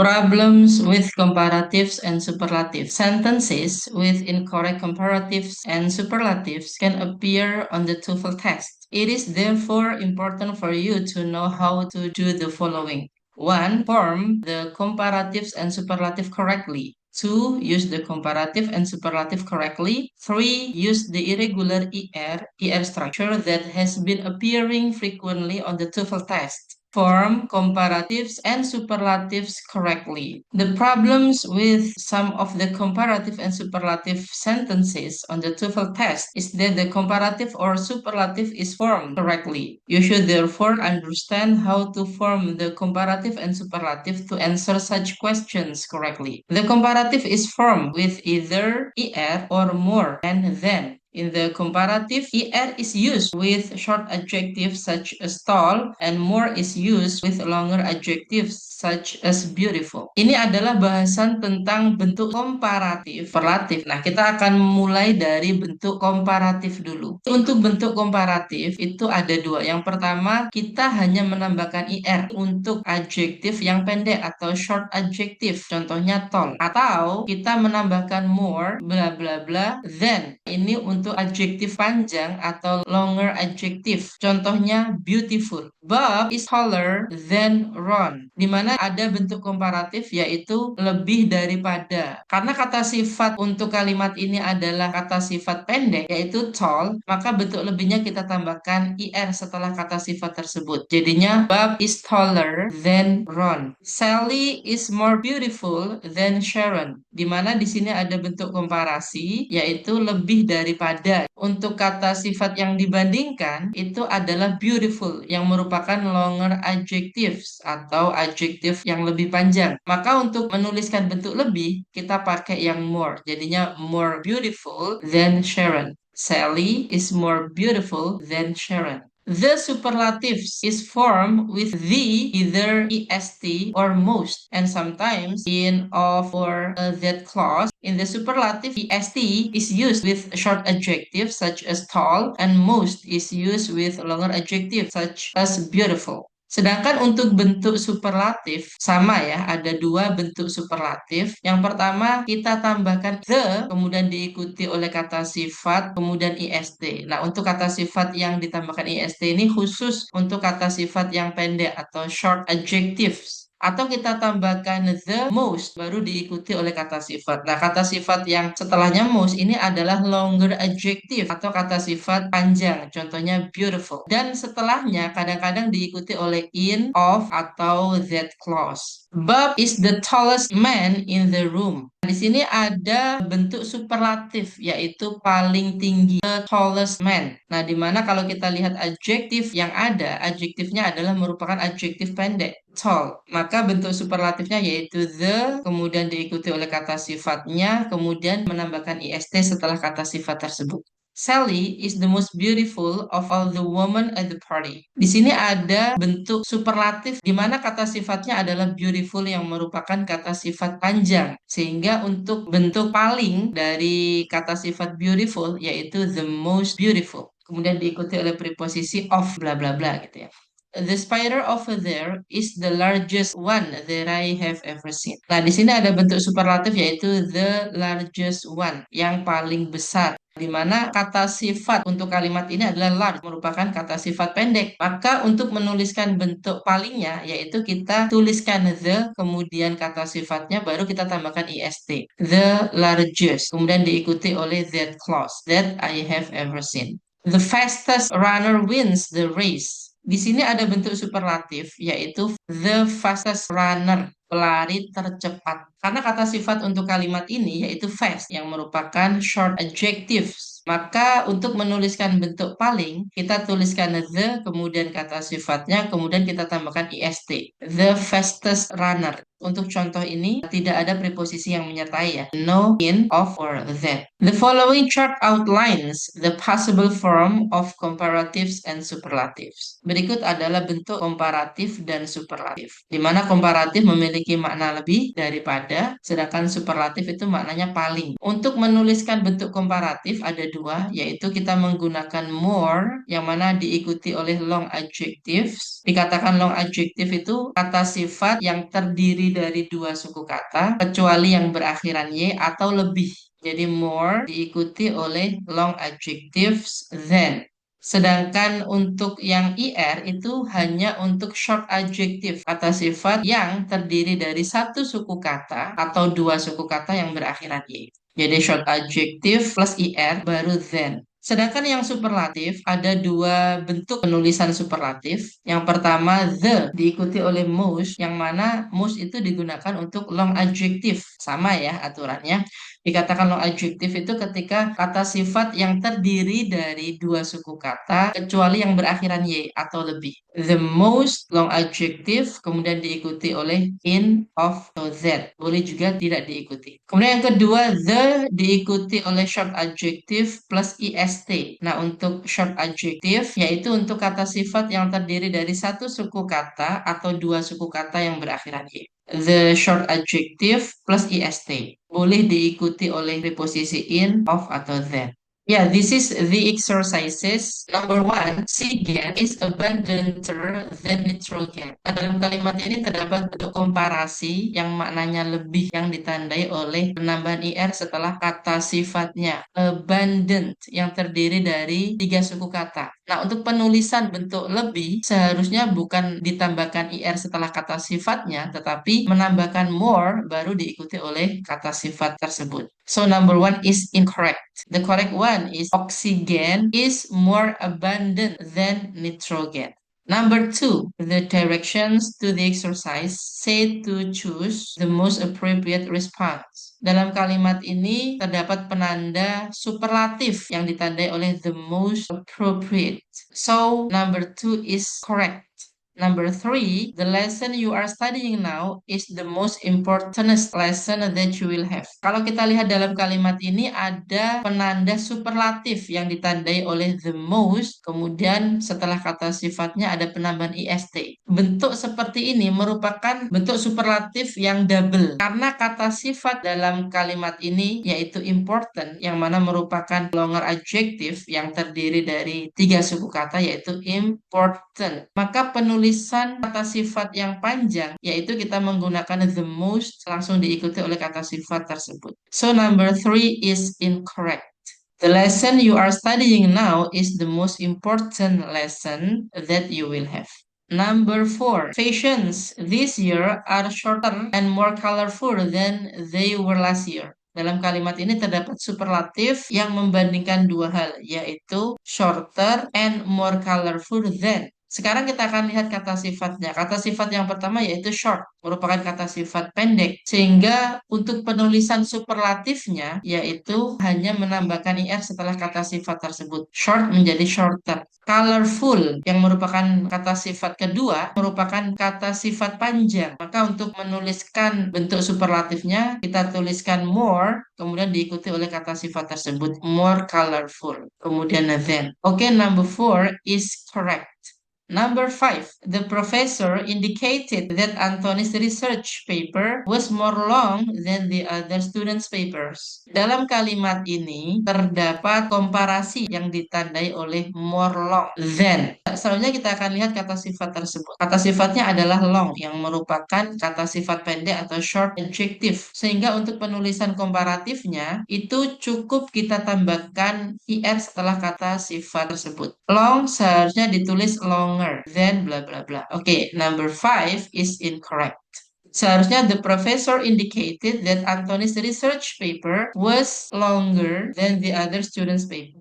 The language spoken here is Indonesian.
Problems with comparatives and superlatives. Sentences with incorrect comparatives and superlatives can appear on the TOEFL test. It is therefore important for you to know how to do the following. 1. Form the comparatives and superlative correctly. 2. Use the comparative and superlative correctly. 3. Use the irregular ER structure that has been appearing frequently on the TOEFL test. Form comparatives and superlatives correctly. The problems with some of the comparative and superlative sentences on the TOEFL test is that the comparative or superlative is formed correctly. You should therefore understand how to form the comparative and superlative to answer such questions correctly. The comparative is formed with either or more and than. In the comparative, is used with short adjectives such as tall and more is used with longer adjectives such as beautiful. Ini adalah bahasan tentang bentuk komparatif, superlatif. Nah, kita akan mulai dari bentuk komparatif dulu. Untuk bentuk komparatif itu ada dua. Yang pertama, kita hanya menambahkan untuk adjektif yang pendek atau short adjective. Contohnya tall. Atau kita menambahkan more, bla bla bla, than. Ini untuk adjektif panjang atau longer adjective. Contohnya beautiful. Bob is taller than Ron. Di mana ada bentuk komparatif yaitu lebih daripada. Karena kata sifat untuk kalimat ini adalah kata sifat pendek yaitu tall, maka bentuk lebihnya kita tambahkan setelah kata sifat tersebut. Jadinya Bob is taller than Ron. Sally is more beautiful than Sharon. Di mana di sini ada bentuk komparasi yaitu lebih daripada. Untuk kata sifat yang dibandingkan itu adalah beautiful yang merupakan longer adjectives atau adjektif yang lebih panjang. Maka untuk menuliskan bentuk lebih kita pakai yang more. Jadinya more beautiful than Sharon. Sally is more beautiful than Sharon. The superlatives is formed with the, either, est, or most, and sometimes in, of, or that clause. In the superlative, est is used with short adjectives such as tall, and most is used with longer adjectives such as beautiful. Sedangkan untuk bentuk superlatif sama ya, ada dua bentuk superlatif. Yang pertama kita tambahkan the, kemudian diikuti oleh kata sifat, kemudian ist. Nah, untuk kata sifat yang ditambahkan ist ini khusus untuk kata sifat yang pendek atau short adjectives. Atau kita tambahkan the most, baru diikuti oleh kata sifat. Nah, kata sifat yang setelahnya most ini adalah longer adjective atau kata sifat panjang. Contohnya beautiful. Dan setelahnya kadang-kadang diikuti oleh in, of, atau that clause. Bob is the tallest man in the room. Di sini ada bentuk superlatif yaitu paling tinggi, the tallest man. Nah, di mana kalau kita lihat adjektif yang ada, adjektifnya adalah merupakan adjektif pendek, tall. Maka bentuk superlatifnya yaitu the, kemudian diikuti oleh kata sifatnya, kemudian menambahkan ist setelah kata sifat tersebut. Sally is the most beautiful of all the women at the party. Di sini ada bentuk superlatif di mana kata sifatnya adalah beautiful yang merupakan kata sifat panjang. Sehingga untuk bentuk paling dari kata sifat beautiful yaitu the most beautiful. Kemudian diikuti oleh preposisi of bla bla bla gitu ya. The spider over there is the largest one that I have ever seen. Nah, di sini ada bentuk superlatif yaitu the largest one, yang paling besar. Di mana kata sifat untuk kalimat ini adalah large, merupakan kata sifat pendek. Maka untuk menuliskan bentuk palingnya, yaitu kita tuliskan the, kemudian kata sifatnya, baru kita tambahkan ist. The largest, kemudian diikuti oleh that clause, that I have ever seen. The fastest runner wins the race. Di sini ada bentuk superlatif, yaitu the fastest runner, pelari tercepat. Karena kata sifat untuk kalimat ini yaitu fast, yang merupakan short adjectives. Maka untuk menuliskan bentuk paling, kita tuliskan the, kemudian kata sifatnya, kemudian kita tambahkan ist. The fastest runner. Untuk contoh ini tidak ada preposisi yang menyertai ya. No, in, of, or that. The following chart outlines the possible form of comparatives and superlatives. Berikut adalah bentuk komparatif dan superlatif. Di mana komparatif memiliki makna lebih daripada, sedangkan superlatif itu maknanya paling. Untuk menuliskan bentuk komparatif ada kedua, yaitu kita menggunakan more, yang mana diikuti oleh long adjectives. Dikatakan long adjective itu kata sifat yang terdiri dari dua suku kata, kecuali yang berakhiran y atau lebih. Jadi more diikuti oleh long adjectives than. Sedangkan untuk yang IR itu hanya untuk short adjective, kata sifat yang terdiri dari satu suku kata atau dua suku kata yang berakhiran Y. Jadi short adjective plus IR baru than. Sedangkan yang superlatif ada dua bentuk penulisan superlatif. Yang pertama the diikuti oleh most, yang mana most itu digunakan untuk long adjective. Sama ya aturannya. Dikatakan long adjective itu ketika kata sifat yang terdiri dari dua suku kata kecuali yang berakhiran y atau lebih. The most long adjective kemudian diikuti oleh in, of, atau that. Boleh juga tidak diikuti. Kemudian yang kedua, the diikuti oleh short adjective plus est. Nah, untuk short adjective yaitu untuk kata sifat yang terdiri dari satu suku kata atau dua suku kata yang berakhiran y. The short adjective plus est. Boleh diikuti oleh preposisi in, of, atau that. Yeah, this is the exercises. Number one, oxygen is abundanter than nitrogen. Nah, dalam kalimat ini terdapat bentuk komparasi yang maknanya lebih yang ditandai oleh penambahan IR setelah kata sifatnya. Abundant yang terdiri dari tiga suku kata. Nah, untuk penulisan bentuk lebih seharusnya bukan ditambahkan IR setelah kata sifatnya, tetapi menambahkan more baru diikuti oleh kata sifat tersebut. So number one is incorrect. The correct one is oxygen is more abundant than nitrogen. Number two, the directions to the exercise say to choose the most appropriate response. Dalam kalimat ini terdapat penanda superlatif yang ditandai oleh the most appropriate. So number two is correct. Number three, the lesson you are studying now is the most important lesson that you will have. Kalau kita lihat dalam kalimat ini ada penanda superlatif yang ditandai oleh the most, kemudian setelah kata sifatnya ada penambahan ist. Bentuk seperti ini merupakan bentuk superlatif yang double karena kata sifat dalam kalimat ini yaitu important, yang mana merupakan longer adjective yang terdiri dari tiga suku kata yaitu important. Maka penulisan kata sifat yang panjang yaitu kita menggunakan the most langsung diikuti oleh kata sifat tersebut. So number three is incorrect. The lesson you are studying now is the most important lesson that you will have. Number four, fashions this year are shorter and more colorful than they were last year. Dalam kalimat ini terdapat superlatif yang membandingkan dua hal, yaitu shorter and more colorful than. Sekarang kita akan lihat kata sifatnya. Kata sifat yang pertama yaitu short, merupakan kata sifat pendek. Sehingga untuk penulisan superlatifnya yaitu hanya menambahkan IR setelah kata sifat tersebut. Short menjadi shorter. Colorful yang merupakan kata sifat kedua merupakan kata sifat panjang. Maka untuk menuliskan bentuk superlatifnya kita tuliskan more, kemudian diikuti oleh kata sifat tersebut. More colorful. Kemudian than. Okay, number four is correct. Number five, the professor indicated that Anthony's research paper was more long than the other students' papers. Dalam kalimat ini terdapat komparasi yang ditandai oleh more long than. Selanjutnya kita akan lihat kata sifat tersebut. Kata sifatnya adalah long yang merupakan kata sifat pendek atau short adjective. Sehingga untuk penulisan komparatifnya itu cukup kita tambahkan IR setelah kata sifat tersebut. Long seharusnya ditulis longer than bla bla bla. Okay, number five is incorrect. Seharusnya the professor indicated that Anthony's research paper was longer than the other students' paper.